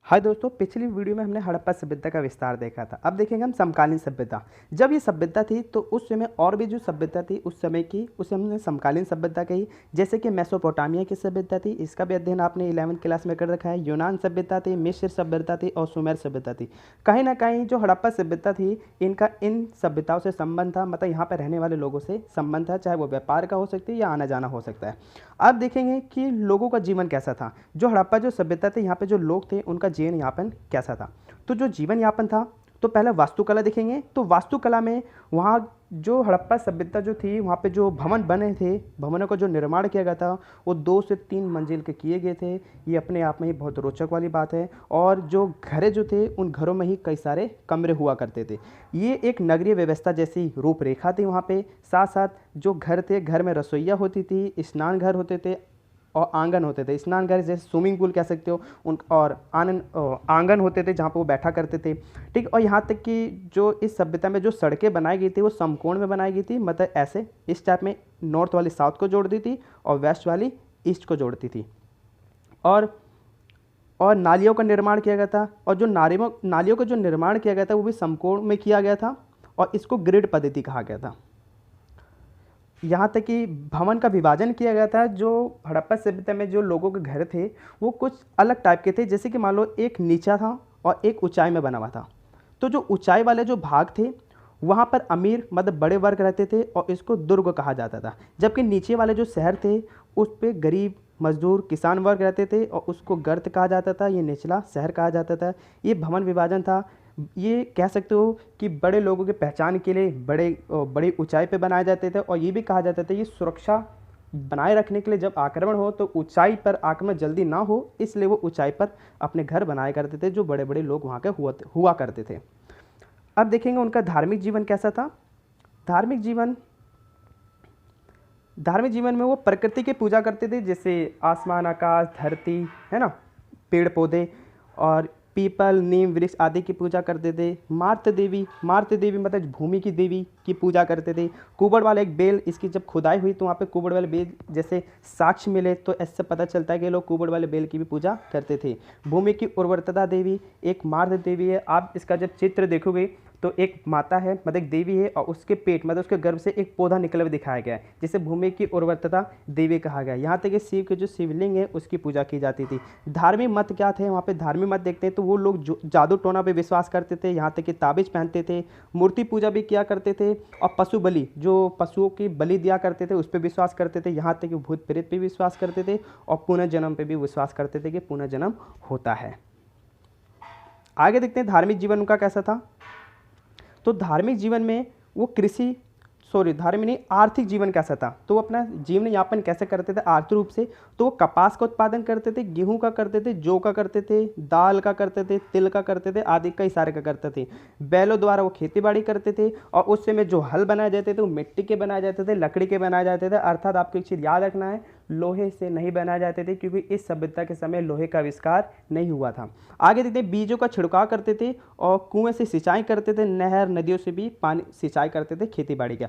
हाय दोस्तों, पिछली वीडियो में हमने हड़प्पा सभ्यता का विस्तार देखा था। अब देखेंगे हम समकालीन सभ्यता। जब ये सभ्यता थी तो उस समय और भी जो सभ्यता थी उस समय की, उसे हमने समकालीन सभ्यता कही। जैसे कि मेसोपोटामिया की सभ्यता थी, इसका भी अध्ययन आपने 11वीं क्लास में कर रखा है। यूनान सभ्यता थी, मिस्र सभ्यता थी और सुमेर सभ्यता थी। कहीं ना कहीं जो हड़प्पा सभ्यता थी, इनका इन सभ्यताओं से संबंध था, मतलब यहाँ पर रहने वाले लोगों से संबंध था, चाहे वो व्यापार का हो सकती है या आना जाना हो सकता है। अब देखेंगे कि लोगों का जीवन कैसा था। जो हड़प्पा जो सभ्यता थी, यहाँ पे जो लोग थे उनका जीवन यापन कैसा था। तो जो जीवन यापन था, तो पहले वास्तुकला देखेंगे। तो वास्तुकला में वहाँ जो हड़प्पा सभ्यता जो थी, वहाँ पे जो भवन बने थे, भवनों का जो निर्माण किया गया था वो 2 से 3 मंजिल के किए गए थे। ये अपने आप में ही बहुत रोचक वाली बात है। और जो घरें जो थे, उन घरों में ही कई सारे कमरे हुआ करते थे। ये एक नगरीय व्यवस्था जैसी रूपरेखा थी वहाँ पे। साथ साथ जो घर थे, घर में रसोईया होती थी, स्नान घर होते थे और आंगन होते थे। स्नान घर जैसे स्विमिंग पूल कह सकते हो उन, और आंगन होते थे जहाँ पर वो बैठा करते थे। ठीक। और यहाँ तक कि जो इस सभ्यता में जो सड़कें बनाई गई थी वो समकोण में बनाई गई थी, मतलब ऐसे इस टाइप में। नॉर्थ वाली साउथ को जोड़ती थी और वेस्ट वाली ईस्ट को जोड़ती थी। और नालियों का निर्माण किया गया था। और जो नालियों का जो निर्माण किया गया था वो भी समकोण में किया गया था और इसको ग्रिड पद्धति कहा गया था। यहाँ तक कि भवन का विभाजन किया गया था। जो हड़प्पा सभ्यता में जो लोगों के घर थे वो कुछ अलग टाइप के थे। जैसे कि मान लो एक नीचा था और एक ऊंचाई में बना हुआ था। तो जो ऊंचाई वाले जो भाग थे वहाँ पर अमीर मतलब बड़े वर्ग रहते थे और इसको दुर्ग कहा जाता था। जबकि नीचे वाले जो शहर थे उस पर गरीब मजदूर किसान वर्ग रहते थे और उसको गर्त कहा जाता था, ये निचला शहर कहा जाता था। ये भवन विभाजन था। ये कह सकते हो कि बड़े लोगों की पहचान के लिए बड़ी ऊंचाई पे बनाए जाते थे। और ये भी कहा जाता था ये सुरक्षा बनाए रखने के लिए जब आक्रमण हो तो ऊंचाई पर आक्रमण जल्दी ना हो, इसलिए वो ऊंचाई पर अपने घर बनाया करते थे जो बड़े बड़े लोग वहाँ के हुआ करते थे। अब देखेंगे उनका धार्मिक जीवन कैसा था। धार्मिक जीवन धार्मिक जीवन में वो प्रकृति की पूजा करते थे, जैसे आसमान आकाश धरती है ना, पेड़ पौधे और पीपल नीम वृक्ष आदि की पूजा करते थे। मार्त देवी मतलब भूमि की देवी की पूजा करते थे। कुबड़ वाला एक बेल, इसकी जब खुदाई हुई तो वहाँ पे कुबड़ वाले बेल जैसे साक्ष्य मिले, तो इससे पता चलता है कि लोग कुबड़ वाले बेल की भी पूजा करते थे। भूमि की उर्वरता देवी एक मार्त देवी है। आप इसका जब चित्र देखोगे तो एक माता है मतलब एक देवी है और उसके पेट मतलब उसके गर्भ से एक पौधा निकला हुआ दिखाया गया है, जिसे भूमि की उर्वरता देवी कहा गया है। यहाँ तक कि शिव के जो शिवलिंग है उसकी पूजा की जाती थी। धार्मिक मत क्या थे वहाँ पे, धार्मिक मत देखते हैं तो वो लोग जादू टोना पे विश्वास करते थे। यहाँ तक कि ताबिज पहनते थे, मूर्ति पूजा भी किया करते थे और पशु बलि जो पशुओं की बलि दिया करते थे उस पर विश्वास करते थे। यहाँ तक कि भूत प्रेत पे विश्वास करते थे और पुनर्जन्म पे भी विश्वास करते थे कि पुनर्जन्म होता है। आगे देखते हैं धार्मिक जीवन उनका कैसा था। तो धार्मिक जीवन में वो धार्मिक नहीं आर्थिक जीवन कैसा था। तो वो अपना जीवन यापन कैसे करते थे आर्थिक रूप से। तो वो कपास का उत्पादन करते थे, गेहूं का करते थे, जौ का करते थे, दाल का करते थे, तिल का करते थे आदि कई सारे का करते थे। बैलों द्वारा वो खेती बाड़ी करते थे और उस समय जो हल बनाए जाते थे वो मिट्टी के बनाए जाते थे, लकड़ी के बनाए जाते थे। अर्थात आपको एक चीज़ याद रखना है, लोहे से नहीं बनाए जाते थे क्योंकि इस सभ्यता के समय लोहे का आविष्कार नहीं हुआ था। आगे देखते हैं बीजों का छिड़काव करते थे और कुएं से सिंचाई करते थे, नहर नदियों से भी पानी सिंचाई करते थे खेती बाड़ी का।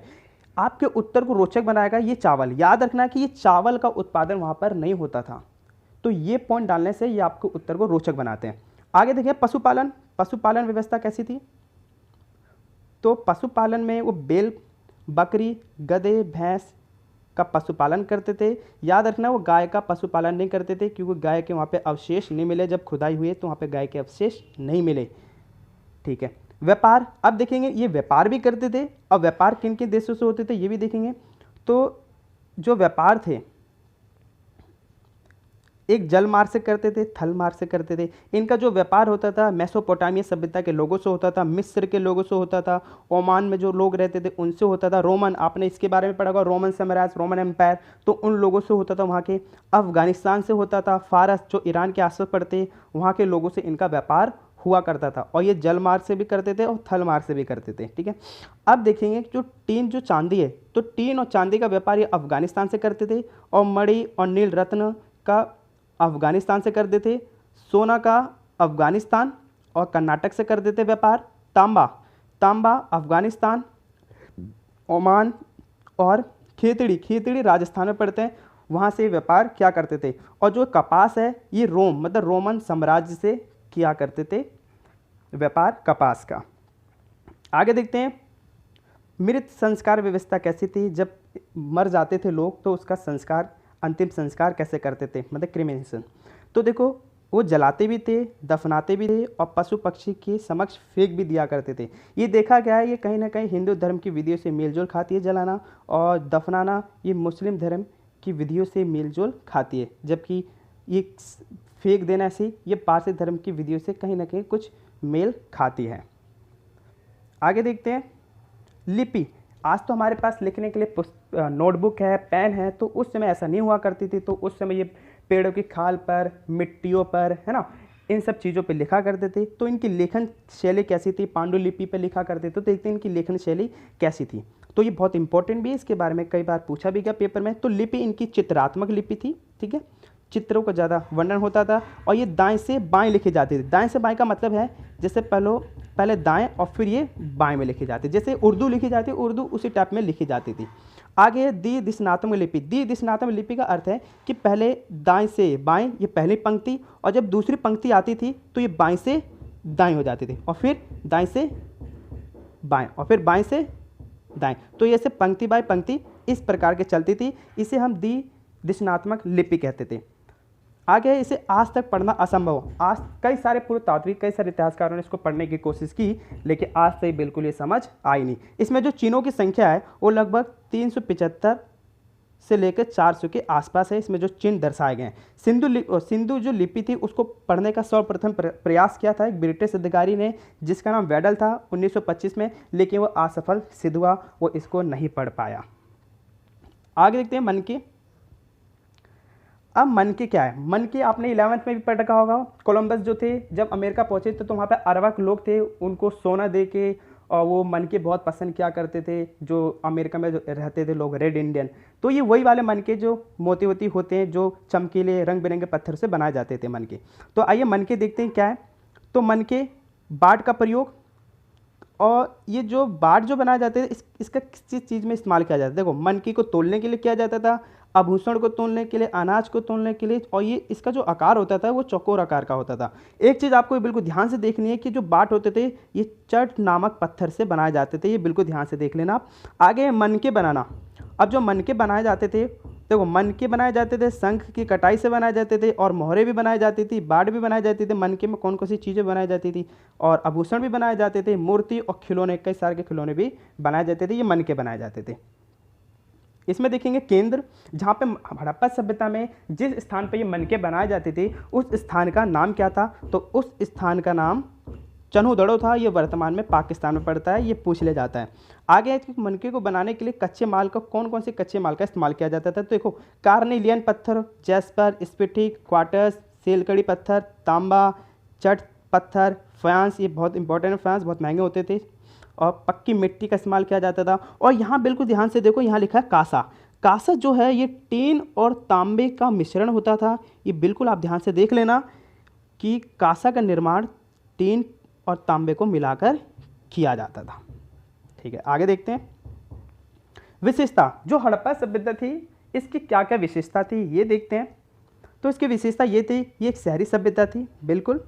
आपके उत्तर को रोचक बनाएगा ये चावल। याद रखना है कि ये चावल का उत्पादन वहां पर नहीं होता था। तो ये पॉइंट डालने से ये आपको उत्तर को रोचक बनाते हैं। आगे देखिए पशुपालन व्यवस्था कैसी थी। तो पशुपालन में वो बैल बकरी गधे भैंस का पशुपालन करते थे। याद रखना वो गाय का पशुपालन नहीं करते थे क्योंकि गाय के वहाँ पे अवशेष नहीं मिले। जब खुदाई हुई तो वहाँ पे गाय के अवशेष नहीं मिले। ठीक है। व्यापार अब देखेंगे, ये व्यापार भी करते थे और व्यापार किन किन देशों से होते थे ये भी देखेंगे। तो जो व्यापार थे एक जल मार्ग से करते थे, थल मार्ग से करते थे। इनका जो व्यापार होता था मेसोपोटामिया सभ्यता के लोगों से होता था, मिस्र के लोगों से होता था, ओमान में जो लोग रहते थे उनसे होता था, रोमन आपने इसके बारे में पढ़ा होगा, रोमन साम्राज्य रोमन एम्पायर, तो उन लोगों से होता था वहाँ के। अफगानिस्तान से होता था, फारस जो ईरान के आसपास पड़ते वहाँ के लोगों से इनका व्यापार हुआ करता था। और ये जल मार्ग से भी करते थे और थल मार्ग से भी करते थे। ठीक है। अब देखेंगे जो चांदी है, तो टीन और चांदी का व्यापार ये अफगानिस्तान से करते थे और मणि और नील रत्न का अफगानिस्तान से करते थे। सोना का अफगानिस्तान और कर्नाटक से कर देते व्यापार। तांबा अफगानिस्तान ओमान और खेतड़ी राजस्थान में पड़ते हैं, वहाँ से व्यापार क्या करते थे। और जो कपास है ये रोम मतलब रोमन साम्राज्य से किया करते थे व्यापार कपास का। आगे देखते हैं मृत संस्कार व्यवस्था कैसी थी। जब मर जाते थे लोग तो उसका संस्कार, अंतिम संस्कार कैसे करते थे, मतलब क्रिमेशन। तो देखो वो जलाते भी थे, दफनाते भी थे और पशु पक्षी के समक्ष फेंक भी दिया करते थे। ये देखा गया है, ये कहीं ना कहीं हिंदू धर्म की विधियों से मेलजोल खाती है जलाना और दफनाना, ये मुस्लिम धर्म की विधियों से मेलजोल खाती है, जबकि ये फेंक देना से ये पारसी धर्म की विधियों से कहीं ना कहीं कुछ मेल खाती है। आगे देखते हैं लिपि। आज तो हमारे पास लिखने के लिए नोटबुक है, पेन है, तो उस समय ऐसा नहीं हुआ करती थी। तो उस समय ये पेड़ों की खाल पर, मिट्टियों पर, है ना, इन सब चीज़ों पे लिखा करते थे। तो इनकी लेखन शैली कैसी थी, पांडुलिपि पे लिखा करते थे। तो देखते हैं इनकी लेखन शैली कैसी थी। तो ये बहुत इंपॉर्टेंट भी है, इसके बारे में कई बार पूछा भी गया पेपर में। तो लिपि इनकी चित्रात्मक लिपि थी, ठीक है, चित्रों का ज़्यादा वर्णन होता था और ये दाएं से बाएं लिखी जाती थी। दाएं से बाएं का मतलब है जैसे पहले दाएं और फिर ये बाएं में लिखी जाती, जैसे उर्दू लिखी जाती है, उर्दू उसी टाइप में लिखी जाती थी। आगे द्विदिशात्मक लिपि। द्विदिशात्मक लिपि का अर्थ है कि पहले दाएं से बाएं, ये पहली पंक्ति, और जब दूसरी पंक्ति आती थी तो ये बाएं से दाएं हो जाती थी और फिर दाएं से बाएं और फिर बाएं से दाएं। तो ये से पंक्ति बाय पंक्ति इस प्रकार के चलती थी। इसे हम द्विदिशात्मक लिपि कहते थे। आगे इसे आज तक पढ़ना असंभव। आज कई सारे पुरातात्विक, कई सारे इतिहासकारों ने इसको पढ़ने की कोशिश की, लेकिन आज से बिल्कुल ये समझ आई नहीं। इसमें जो चिन्हों की संख्या है वो लगभग 375 से लेकर 400 के आसपास है। इसमें जो चिन्ह दर्शाए गए हैं, सिंधु जो लिपि थी उसको पढ़ने का सर्वप्रथम प्रयास किया था एक ब्रिटिश अधिकारी ने, जिसका नाम वेडल था 1925 में, लेकिन वो असफल सिद्ध हुआ, वो इसको नहीं पढ़ पाया। आगे देखते हैं मनके। अब मनके क्या है? मनके आपने 11th में भी पढ़ रखा होगा। कोलंबस जो थे जब अमेरिका पहुंचे तो वहाँ पे अरबक लोग थे, उनको सोना दे के और वो मनके बहुत पसंद किया करते थे, जो अमेरिका में जो रहते थे लोग, रेड इंडियन। तो ये वही वाले मनके जो मोती वोती होते हैं, जो चमकीले रंग बिरंगे पत्थर से बनाए जाते थे मनके। तो आइए मनके देखते हैं क्या है। तो मनके बाट का प्रयोग, और ये जो बाट जो बनाए जाते थे इसका किस चीज़ में इस्तेमाल किया जाता है? देखो, मनकी को तोलने के लिए किया जाता था, आभूषण को तोलने के लिए, अनाज को तोलने के लिए, और ये इसका जो आकार होता था वो चौकोर आकार का होता था। एक चीज़ आपको बिल्कुल ध्यान से देखनी है कि जो बाट होते थे ये चट नामक पत्थर से बनाए जाते थे, ये बिल्कुल ध्यान से देख लेना आप। आगे मनके बनाना। अब जो मनके बनाए जाते थे, देखो मनके बनाए जाते थे, शंख की कटाई से बनाए जाते थे, और मोहरे भी बनाई जाती थी, बाट भी बनाए जाती थी। मनके में कौन कौन सी चीज़ें बनाई जाती थी, और आभूषण भी बनाए जाते थे, मूर्ति और खिलौने, कई सारे के खिलौने भी बनाए जाते थे। ये मनके बनाए जाते थे। इसमें देखेंगे केंद्र, जहाँ पे हड़प्पा सभ्यता में जिस स्थान पे ये मनके बनाए जाते थे उस स्थान का नाम क्या था? तो उस स्थान का नाम चन्हुदड़ो था। ये वर्तमान में पाकिस्तान में पड़ता है, ये पूछ लिया जाता है। आगे मनके को बनाने के लिए कच्चे माल का, कौन कौन से कच्चे माल का इस्तेमाल किया जाता था? तो देखो, कार्नेलियन पत्थर, जैस्पर, स्फटिक, क्वार्टज, सेलकड़ी पत्थर, तांबा, चट पत्थर, फ्यांस, ये बहुत इंपॉर्टेंट है, फ्यांस बहुत महंगे होते थे, और पक्की मिट्टी का इस्तेमाल किया जाता था। और यहाँ बिल्कुल ध्यान से देखो, यहाँ लिखा है कासा। कासा जो है ये टीन और तांबे का मिश्रण होता था। ये बिल्कुल आप ध्यान से देख लेना कि कासा का निर्माण टीन और तांबे को मिलाकर किया जाता था। ठीक है, आगे देखते हैं विशेषता। जो हड़प्पा सभ्यता थी इसकी क्या क्या विशेषता थी ये देखते हैं। तो इसकी विशेषता ये थी, ये एक शहरी सभ्यता थी बिल्कुल।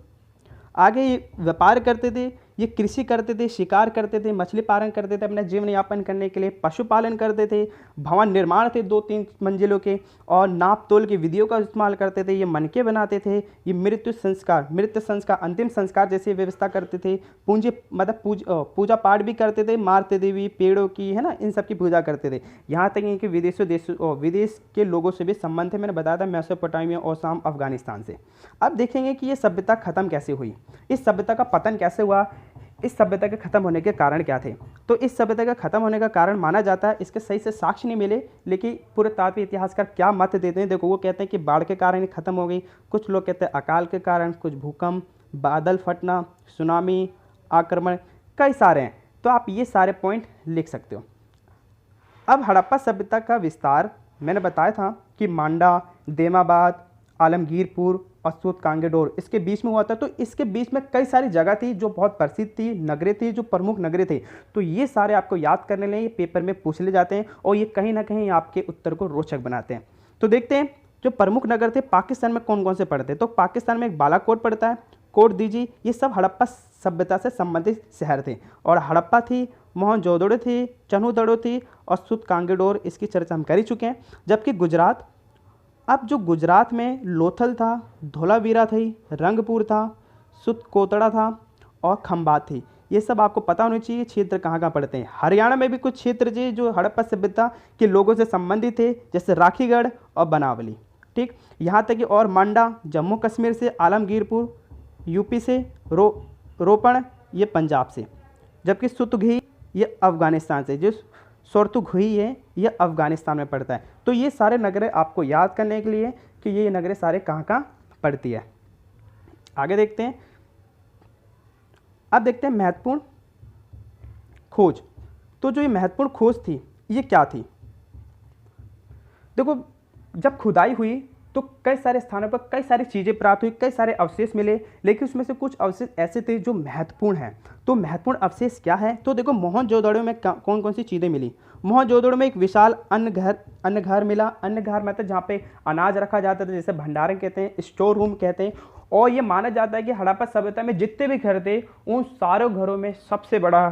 आगे ये व्यापार करते थे, ये कृषि करते थे, शिकार करते थे, मछली पालन करते थे अपना जीवन यापन करने के लिए, पशुपालन करते थे, भवन निर्माण थे 2-3 मंजिलों के, और नाप तोल की विधियों का इस्तेमाल करते थे, ये मनके बनाते थे, ये मृत्यु संस्कार, अंतिम संस्कार जैसी व्यवस्था करते थे, पूजा पाठ भी करते थे, मारते देवी, पेड़ों की, है ना, इन सब की पूजा करते थे। यहाँ तक इनके विदेश के लोगों से भी संबंध है। मैंने बताया था मेसोपोटामिया, ओसाम, अफगानिस्तान से। अब देखेंगे कि ये सभ्यता खत्म कैसे हुई, इस सभ्यता का पतन कैसे हुआ, इस सभ्यता के खत्म होने के कारण क्या थे। तो इस सभ्यता का खत्म होने का कारण माना जाता है, इसके सही से साक्ष्य नहीं मिले, लेकिन पुरातात्विक इतिहासकार क्या मत देते हैं देखो, वो कहते हैं कि बाढ़ के कारण ही खत्म हो गई, कुछ लोग कहते हैं अकाल के कारण, कुछ भूकंप, बादल फटना, सुनामी, आक्रमण, कई सारे हैं। तो आप ये सारे पॉइंट लिख सकते हो। अब हड़प्पा सभ्यता का विस्तार मैंने बताया था कि मांडा, देमाबाद, आलमगीरपुर और सूतकांगेडोर इसके बीच में हुआ था। तो इसके बीच में कई सारी जगह थी जो बहुत प्रसिद्ध थी, नगरें थी, जो प्रमुख नगरें थे। तो ये सारे आपको याद करने लिए पेपर में पूछ ले जाते हैं, और ये कहीं ना कहीं आपके उत्तर को रोचक बनाते हैं। तो देखते हैं जो प्रमुख नगर थे पाकिस्तान में कौन कौन से पड़ते हैं। तो पाकिस्तान में एक बालाकोट पड़ता है, कोट दीजी, ये सब हड़प्पा सभ्यता से संबंधित शहर थे। और हड़प्पा थी, मोहनजोदड़ो थी, चन्हुदड़ो थी और सुतकांगेडोर, इसकी चर्चा हम कर ही चुके हैं। जबकि गुजरात, अब जो गुजरात में लोथल था, धोलावीरा थी, रंगपुर था, सुतकोतड़ा था और खंबात थी। ये सब आपको पता होना चाहिए क्षेत्र कहाँ कहाँ पड़ते हैं। हरियाणा में भी कुछ क्षेत्र जी जो हड़प्पा सभ्यता के लोगों से संबंधित थे, जैसे राखीगढ़ और बनावली। ठीक, यहाँ तक कि और मांडा जम्मू कश्मीर से, आलमगीरपुर यूपी से, रोपण ये पंजाब से, जबकि सुतघी ये अफ़गानिस्तान से, जो सोरतुघी है ये अफ़गानिस्तान में पड़ता है। तो ये सारे नगरें आपको याद करने के लिए कि ये नगरें सारे कहाँ कहाँ पड़ती है। आगे देखते हैं। अब देखते हैं महत्वपूर्ण खोज। तो जो ये महत्वपूर्ण खोज थी ये क्या थी? देखो, जब खुदाई हुई तो कई सारे स्थानों पर कई सारी चीज़ें प्राप्त हुई, कई सारे अवशेष मिले, लेकिन उसमें से कुछ अवशेष ऐसे थे जो महत्वपूर्ण हैं। तो महत्वपूर्ण अवशेष क्या है? तो देखो, मोहनजोदड़ो में कौन कौन सी चीज़ें मिली। मोहनजोदड़ो में एक विशाल अन्न घर मिला। अन्न घर मतलब जहाँ पे अनाज रखा जाता था, जैसे भंडारण कहते हैं, स्टोर रूम कहते हैं। और ये माना जाता है कि हड़प्पा सभ्यता में जितने भी घर थे उन सारे घरों में सबसे बड़ा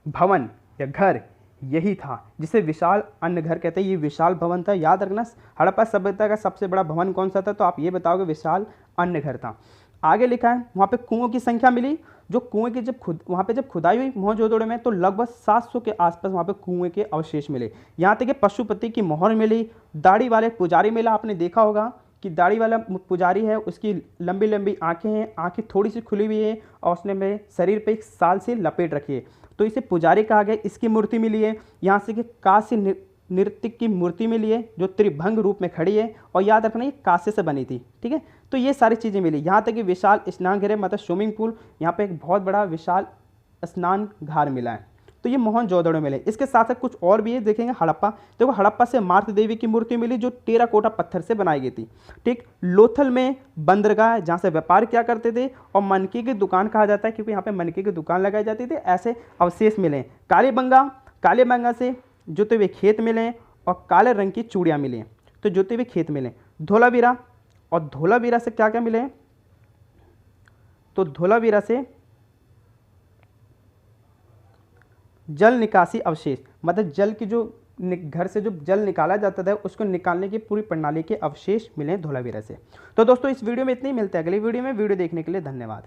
भवन या घर यही था, जिसे विशाल अन्न घर कहते हैं। ये विशाल भवन था, याद रखना। हड़प्पा सभ्यता का सबसे बड़ा भवन कौन सा था? तो आप ये बताओगे विशाल अन्न घर था। आगे लिखा है वहाँ पे कुओं की संख्या मिली। जो कुएं की वहाँ पे जब खुदाई हुई मोहनजोदड़ो में, तो लगभग 700 के आसपास वहाँ पे कुएं के अवशेष मिले। यहाँ तक कि पशुपति की मोहर मिली, दाढ़ी वाले पुजारी मिला। आपने देखा होगा कि दाढ़ी वाला पुजारी है, उसकी लंबी लंबी आंखें हैं, आंखें थोड़ी सी खुली हुई है और उसने मेरे शरीर पे एक साल से लपेट रखी है, तो इसे पुजारी कहा गया। इसकी मूर्ति मिली है। यहाँ से कि कांस्य नृत्य की मूर्ति मिली है जो त्रिभंग रूप में खड़ी है, और याद रखना ये कांस्य से बनी थी। ठीक है, तो ये सारी चीज़ें मिली। यहाँ तक कि विशाल स्नान घरे मतलब स्विमिंग पूल, यहाँ पे एक बहुत बड़ा विशाल स्नान घाट मिला है। तो ये मोहनजोदड़ो मिले। इसके साथ साथ कुछ और भी है, देखेंगे हड़प्पा। देखो, हड़प्पा से मार्त देवी की मूर्ति मिली जो टेराकोटा पत्थर से बनाई गई थी। ठीक, लोथल में बंदरगाह जहाँ से व्यापार किया करते थे, और मनकी की दुकान कहा जाता है क्योंकि यहाँ पे मनकी की दुकान लगाई जाती थी। ऐसे अवशेष मिले। कालीबंगा से जुते हुए खेत मिले और काले रंग की चूड़ियाँ मिली। तो जुते हुए खेत मिले। धोलावीरा, और धोलावीरा से क्या क्या मिले? तो धोलावीरा से जल निकासी अवशेष, मतलब जल की जो घर से जो जल निकाला जाता था उसको निकालने की पूरी प्रणाली के अवशेष मिले धोलावीरा से। तो दोस्तों, इस वीडियो में इतने ही। मिलते हैं अगली वीडियो में। वीडियो देखने के लिए धन्यवाद।